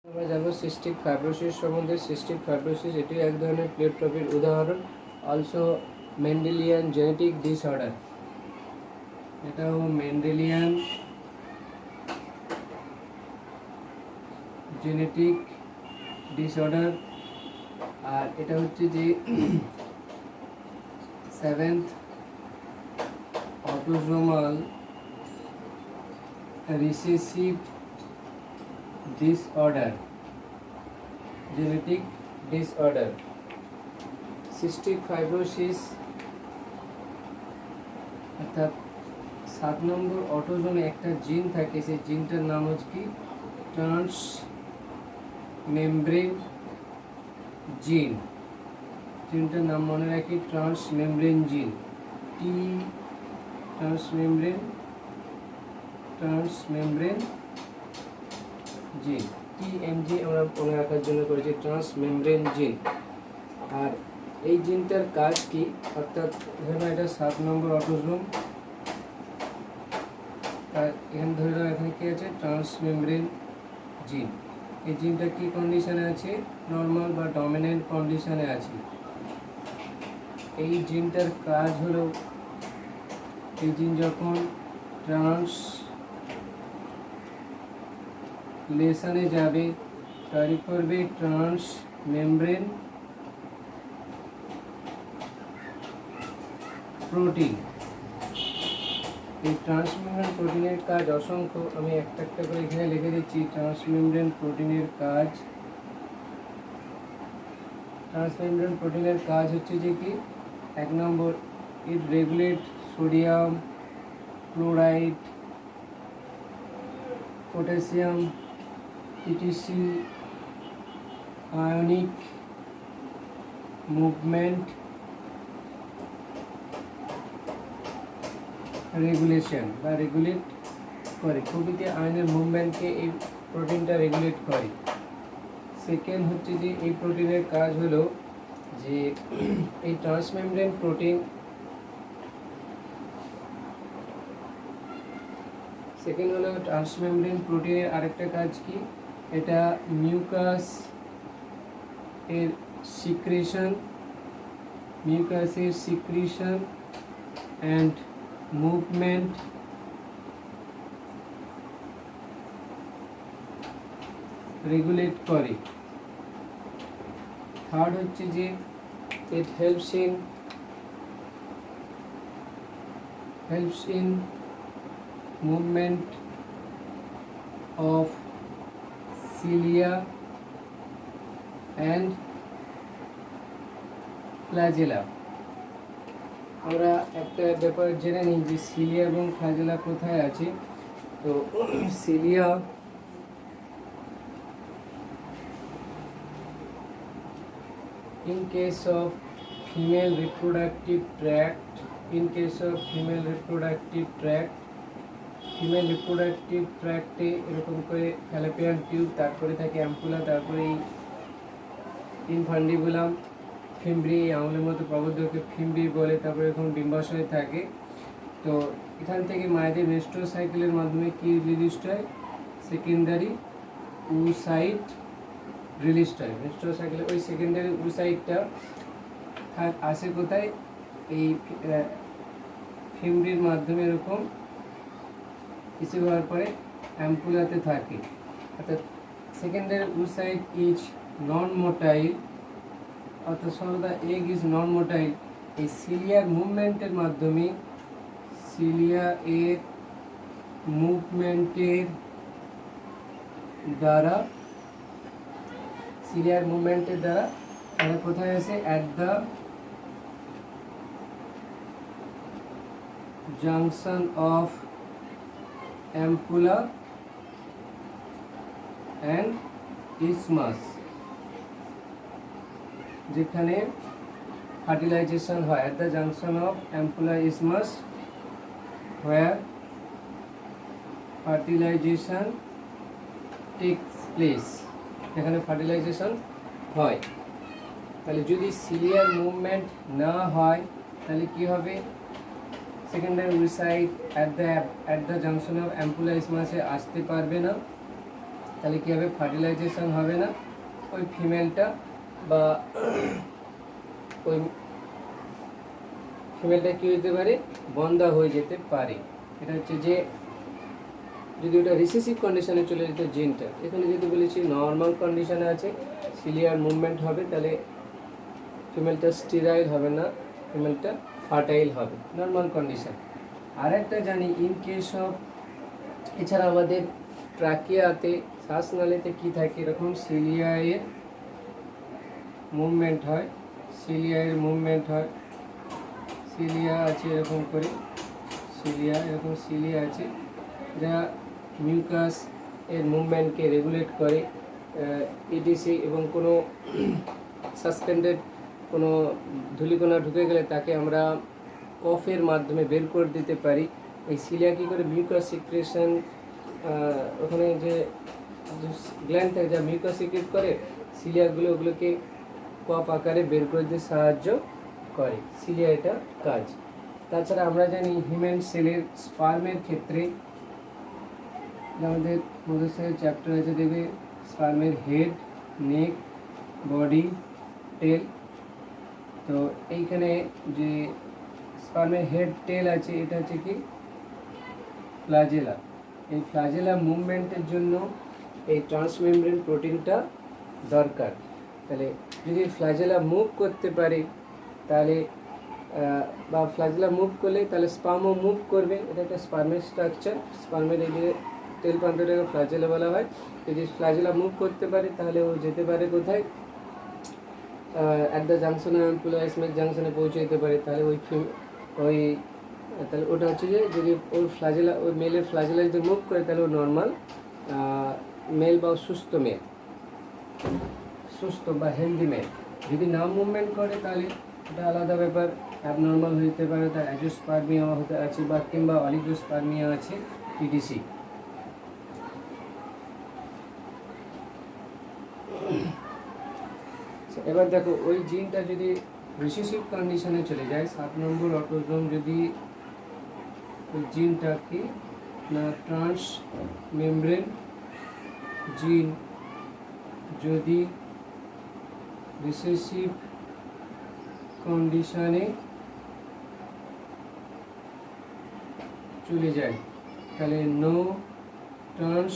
আমরা জানবো cystic fibrosis সম্বন্ধে। সিস্টিক ফাইব্রোসিস এটি এক ধরনের প্লেটট্রপির উদাহরণ, অলসো মেন্ডেলিয়ান জেনেটিক ডিসঅর্ডার। এটাও মেন্ডেলিয়ান জেনেটিক ডিসঅর্ডার। আর এটা হচ্ছে যে 7th autosomal recessive disorder, genetic disorder. Cystic fibrosis অর্থাৎ 7 নম্বর অটোজোমে একটা জিন থাকে, সেই জিনটার নাম হচ্ছে কি ট্রান্স মেমব্রেন জিন। জিনটার নাম মনে রাখি, ট্রান্স মেমব্রেন জিন, ট্রান্স মেমব্রেন জিন, TMG আমরা মনে রাখার জন্য করেছি, ট্রান্স মেমব্রেন জিন। আর এই জিনটার কাজ কি, অর্থাৎ এখানে এটা 7 নম্বর অটোজোম, আর এখানে ধরে নাও এখানে কি আছে, ট্রান্স মেমব্রেন জিন। এই জিনটা কি কন্ডিশনে আছে, নর্মাল বা ডমিনেন্ট কন্ডিশনে আছে। এই জিনটার কাজ হলো, এই জিন যখন ট্রান্সলেশনে যাবে তৈরি করবে ট্রান্স মেমব্রেন প্রোটিন। এই ট্রান্সমেমব্রেন প্রোটিনের কাজ অসংখ্য, আমি একটা একটা করে এখানে লিখে দিচ্ছি। ট্রান্সমেমব্রেন প্রোটিনের কাজ হচ্ছে যে কি, 1 number, it regulate sodium chloride, potassium, E T C ionic movement regulation বা রেগুলেট করে, প্রভৃতি আয়নের মুভমেন্টকে এই প্রোটিনটা রেগুলেট করে। সেকেন্ড হচ্ছে যে এই প্রোটিনের কাজ হলো যে এই ট্রান্সমেমব্রেন প্রোটিন, সেকেন্ড হলো ট্রান্সমেমব্রেন প্রোটিনের আরেকটা কাজ কি, এটা মিউকাস এর সিক্রিশন অ্যান্ড মুভমেন্ট রেগুলেট করে। থার্ড হচ্ছে যে it helps in movement of cilia and flagella। আমরা একটা ব্যাপার জেনে নিই যে সিলিয়া এবং ফ্ল্যাজেলা কোথায় আছে। তো cilia in case of female reproductive tract, female reproductive ট্র্যাক্টে এরকম করে ফ্যালোপিয়ান টিউব, তারপরে থাকে অ্যাম্পুলা, তারপরে এই ইনফান্ডিবুলাম, ফিমব্রি, আঙুলের মতো প্রবর্ধকে ফিমব্রি বলে, তারপরে এরকম ডিম্বাশয় থাকে। তো এখান থেকে মায়েদের মেনস্ট্রুয়াল সাইকেলের মাধ্যমে কি রিলিজড হয়, সেকেন্ডারি উসাইট রিলিজড হয়। মেনস্ট্রুয়াল সাইকেলে ওই সেকেন্ডারি উসাইটটা আসে কোথায়, এই ফিমব্রির মাধ্যমে এরকম কিছু হওয়ার পরে অ্যাম্পুলাতে থাকে। অর্থাৎ secondary oocyte is non motile, অর্থাৎ সর্বদা এগ ইজ নন মোটাইল। এই সিলিয়ার মুভমেন্টের মাধ্যমে, দ্বারা তারা কোথায় আছে, at the junction of ampulla and isthmus, যেখানে ফার্টিলাইজেশন হয়, at the junction of ampulla isthmus, where fertilization takes place, এখানে ফার্টিলাইজেশন হয়। তাহলে যদি সিলিয়ার মুভমেন্ট না হয় তাহলে কি হবে, secondary oocyte at the junction of ampulla ইসমাসে আসতে পারবে না, তাহলে কী হবে, ফার্টিলাইজেশন হবে না, ওই ফিমেলটা বা ওই ফিমেলটা কী হতে পারে, বন্ধা হয়ে যেতে পারে। এটা হচ্ছে যে যদি ওটা রিসেসিভ কন্ডিশনে চলে যেত জিনটা, এখানে যদি বলেছি নর্মাল কন্ডিশনে আছে, সিলিয়ার মুভমেন্ট হবে, তাহলে ফিমেলটা স্টেরাইল হবে না, ফিমেলটা ফার্টাইল হবে, নর্মাল কন্ডিশন। আর একটা জানি ইন কেস অফ, এছাড়া আমাদের ট্রাকিয়াতে শ্বাসনালীতে কী থাকে, এরকম সিলিয়ায়ের মুভমেন্ট হয়, সিলিয়ায়ের মুভমেন্ট হয়, সিলিয়া আছে এরকম করে, সিলিয়া এরকম সিলিয়া আছে, যা মিউকাস এর মুভমেন্টকে রেগুলেট করে, ইডিসি, এবং কোনো সাসপেন্ডেড কোনো ধূলিকণা ঢুকে গেলে তাকে আমরা কফের মাধ্যমে বের করে দিতে পারি। এই সিলিয়া কী করে মিউকাস সিক্রেশন, ওখানে যে গ্ল্যান্ড থাকে যা মিউকাস সিক্রেট করে, সিলিয়াগুলো ওগুলোকে কফ আকারে বের করে দিতে সাহায্য করে, সিলিয়া এটা কাজ। তাছাড়া আমরা জানি হিউম্যান সেলের স্পার্মের ক্ষেত্রে আমাদের মধ্যে চ্যাপ্টার আছে, দেখবে স্পার্মের হেড, নেক, বডি, টেল। তো এইখানে যে স্পার্মের হেড টেল আছে, এটা হচ্ছে কি ফ্লাজেলা। এই ফ্লাজেলা মুভমেন্টের জন্য এই ট্রান্সমেমব্রেন প্রোটিনটা দরকার। তাহলে যদি ফ্লাজেলা মুভ করতে পারে তাহলে, বা ফ্লাজেলা মুভ করলে তাহলে স্পার্মও মুভ করবে, এটা একটা স্পার্মের স্ট্রাকচার। স্পার্মের এই যে টেল প্রান্তটাকে ফ্লাজেলা বলা হয়। যদি ফ্লাজেলা মুভ করতে পারে তাহলে ও যেতে পারে কোথায়, অ্যাট দ্য জাংশনে, অ্যাম্পুলাইসমেন্ট জাংশনে পৌঁছে যেতে পারে। তাহলে ওই তাহলে ওটা হচ্ছে যে যদি ওর ফ্লাজেলা, ওই মেলের ফ্লাজেলা যদি মুভ করে তাহলে ও নর্মাল মেল বা সুস্থ মেল, সুস্থ বা হেলদি মেল। যদি না মুভমেন্ট করে তাহলে এটা আলাদা ব্যাপার, অ্যাবনর্মাল হতে পারে, তার অ্যাজোস্পার্মিয়া হতে আছে বা কিংবা অলিগোস্পার্মিয়া আছে, ইডিসি। এবার দেখো ওই জিনটা যদি রিসেসিভ কন্ডিশনে চলে যায়, 7 নম্বর অটোজোম, যদি ওই জিনটাকে না ট্রান্স মেমব্রেন জিন যদি রিসেসিভ কন্ডিশনে চলে যায় তাহলে নো ট্রান্স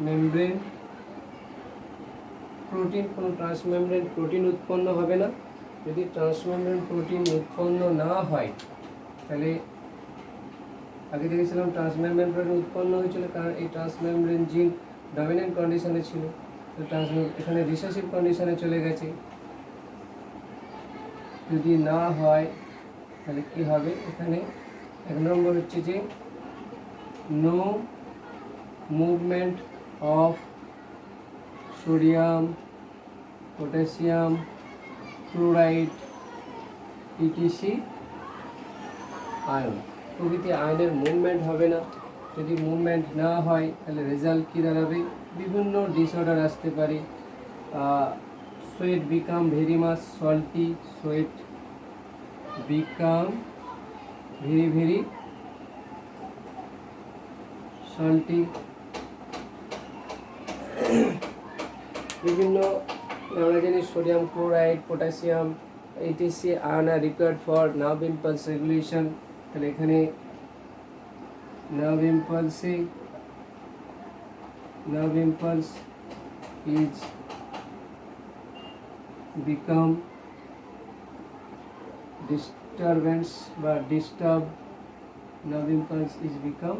মেমব্রেন প্রোটিন, কোনো ট্রান্সমেমব্রেন প্রোটিন উৎপন্ন হবে না। যদি ট্রান্সমেমব্রেন প্রোটিন উৎপন্ন না হয় তাহলে, আগে দেখেছিলাম ট্রান্সমেমব্রেন প্রোটিন উৎপন্ন হয়েছিল কারণ এই ট্রান্সমেমব্রেন জিন ডমিনেন্ট কন্ডিশনে ছিল, তো এখানে রিসেসিভ কন্ডিশনে চলে গেছে। যদি না হয় তাহলে কি হবে, এখানে 1 নম্বর হচ্ছে যে no movement of sodium, potassium, chloride, ETC ion, প্রভৃতি আয়নের মুভমেন্ট হবে না। যদি মুভমেন্ট না হয় তাহলে রেজাল্ট কী দাঁড়াবে, বিভিন্ন ডিসঅর্ডার আসতে পারে। Sweat become very much salty, sweat become very very salty, বিভিন্ন আমরা জানি sodium chloride, potassium, E T C ion are required for nerve impulse regulation. তাহলে এখানে nerve impulse is become disturbance বা disturb, nerve impulse is become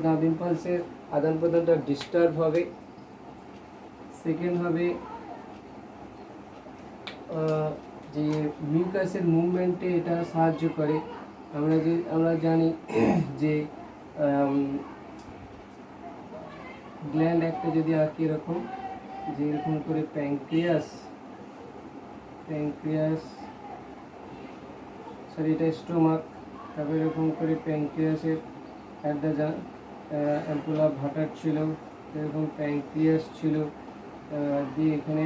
nerve ইম্পালসের আদান প্রদানটা disturb হবে। সেকেন্ড হবে যে মিউকাসের মুভমেন্টে এটা সাহায্য করে। আমরা জানি যে গ্ল্যান্ড একটা যদি আঁকি এরকম, যে এরকম করে প্যাঙ্ক্রিয়াস, সরি এটা স্টোমাক, তারপরে এরকম করে প্যাঙ্ক্রিয়াসের একটা অ্যাম্পুলা ভাটার ছিল, এরকম প্যাঙ্ক্রিয়াস ছিল, দিয়ে এখানে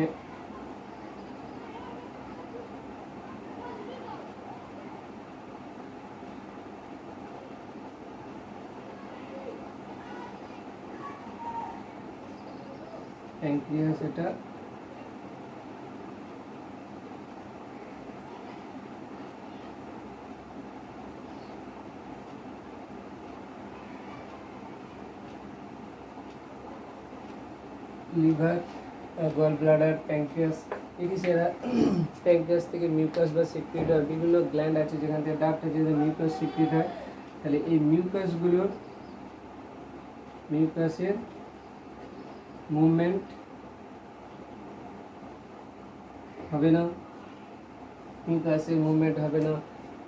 প্যানক্রিয়াস এটা লিভার, গল ব্লাডার, প্যানক্রিয়াস, এরা প্যানক্রিয়াস থেকে মিউকাস বা সিক্রেট হয়, বিভিন্ন গ্ল্যান্ড আছে যেখান থেকে ডাক্ট আছে যেখানে মিউকাস সিক্রেট হয়। তাহলে এই মিউকাসের মুভমেন্ট হবে না,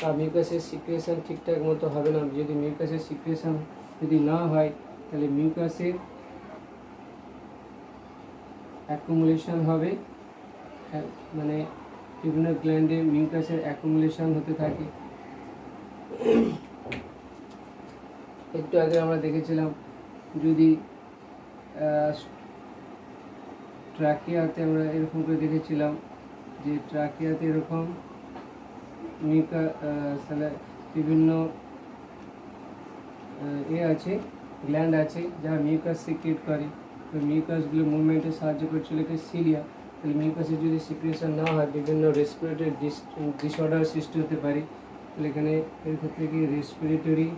বা মিউকাসের সিক্রেশন ঠিকঠাক মতো হবে না। যদি মিউকাসের সিক্রেশন যদি না হয় তাহলে মিউকাসের অ্যাকুমুলেশন হবে, মানে বিভিন্ন গ্ল্যান্ডে মিউকাসের অ্যাকুমুলেশন হতে থাকে। একটু আগে আমরা দেখেছিলাম যদি ট্রাকিয়াতে আমরা এরকম করে দেখেছিলাম যে ট্রাকিয়াতে এরকম বিভিন্ন আছে, গ্ল্যান্ড আছে যারা মিউকাস সিক্রেট করে। তো মিউকাসগুলো মুভমেন্টে সাহায্য করছিল কি সিলিয়া। তাহলে মিউকাসের যদি সিক্রেশন না হয় বিভিন্ন রেসপিরেটরি ডিসঅর্ডার সৃষ্টি হতে পারে। তাহলে এখানে এর ক্ষেত্রে কি রেসপিরেটরি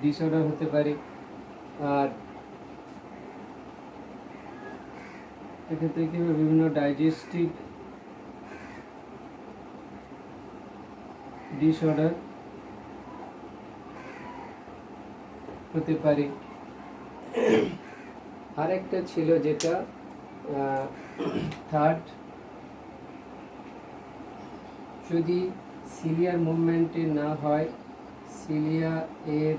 ডিসঅর্ডার হতে পারে। আর এক্ষেত্রে কি হবে, বিভিন্ন ডাইজেস্টিভ ডিসঅর্ডার হতে পারে। আরেকটা ছিল যেটা থার্ড, যদি সিলিয়ার মুভমেন্টে না হয়, সিলিয়া এর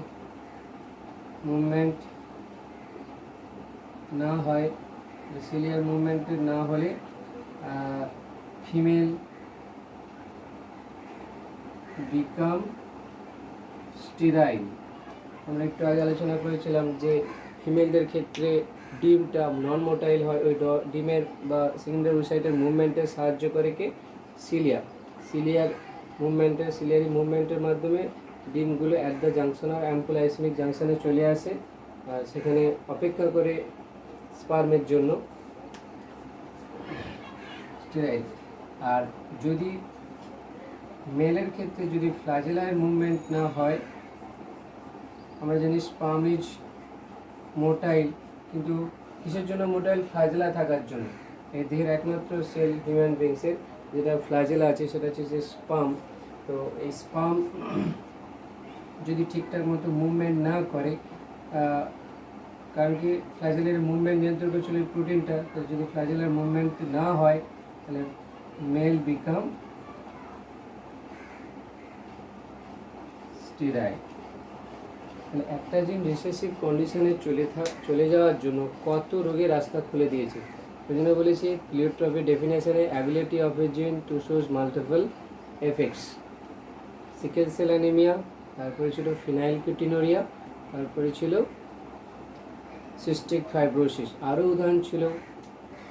মুভমেন্ট না হয়, সিলিয়ার মুভমেন্টে না হলে ফিমেল বিকাম স্টেরাইল। আমরা একটু আগে আলোচনা করেছিলাম যে ফিমেলদের ক্ষেত্রে ডিমটা নন মোটাইল হয়, ওই ডিমের বা সেকেন্ডারি ওসাইটের মুভমেন্টে সাহায্য করে কে সিলিয়ারি মুভমেন্টের মাধ্যমে ডিমগুলো অ্যাট দ্য জাংশন আর অ্যাম্পোলাইসমিক জাংশনে চলে আসে, সেখানে অপেক্ষা করে স্পার্মের জন্য স্টেরাইল। আর যদি মেলের ক্ষেত্রে যদি ফ্ল্যাজেলার মুভমেন্ট না হয়, আমরা জানি স্পার্ম ইজ মোটাইল, কিন্তু কিসের জন্য মোটাইল? ফ্ল্যাজেলা থাকার জন্য। এই দেহের একমাত্র সেল হিউম্যান বিংসের যেটা ফ্ল্যাজেলা আছে সেটা হচ্ছে যে স্পার্ম। তো এই স্পার্ম যদি ঠিকঠাক মতো মুভমেন্ট না করে, কারণ কি ফ্ল্যাজেলের মুভমেন্ট নিয়ন্ত্রণ করছিল এই প্রোটিনটা, তো যদি ফ্ল্যাজেলের মুভমেন্ট না হয় তাহলে মেল বিকাম স্টেরাইল। তাহলে একটা জিন রিসেসিভ কন্ডিশনে চলে যাওয়ার জন্য কত রোগের রাস্তা খুলে দিয়েছে। ওই জন্য বলেছি প্লিওট্রপি ডেফিনেশনে ability of a gene to shows multiple effects. Sickle cell anaemia, তারপরে ছিল ফিনাইলকিউটিনুরিয়া, তারপরে ছিল সিস্টিক ফাইব্রোসিস। আরও উদাহরণ ছিল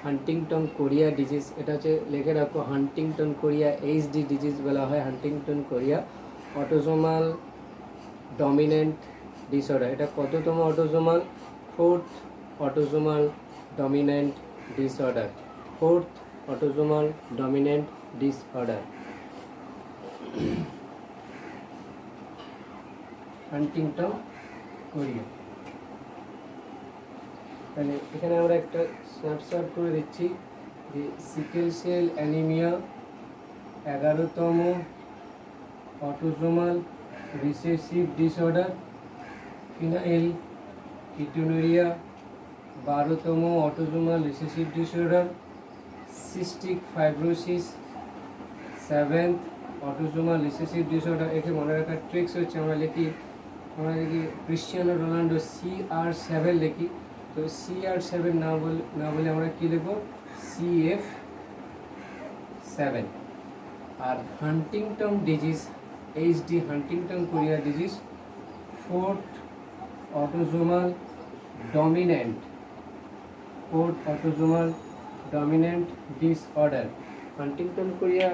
হান্টিংটন কোরিয়া ডিজিজ, এটা হচ্ছে লিখে রাখো হান্টিংটন কোরিয়া এইচডি ডিজিজ বলা হয় Huntington chorea. Autosomal dominant disorder, এটা কততম autosomal? Fourth autosomal dominant disorder, Huntington chorea. তাহলে এখানে আমরা একটা স্ন্যাপশট করে দিচ্ছি যে সিকেল সেল অ্যানিমিয়া 11তম অটোজোমাল রিসেসিভ ডিসঅর্ডার, ফিনাইলকিউটিনুরিয়া 12তম autosomal recessive disorder, cystic fibrosis 7th autosomal recessive disorder. একে মনে রাখার ট্রিক্স হচ্ছে আমরা লিখি ক্রিশ্চিয়ানো রোনাল্ডো CR7 লিখি, তো CR7 না বলে আমরা কী লিখব? CF7। আর Huntington disease H D Huntington chorea disease 4th autosomal dominant disorder. Huntington Korea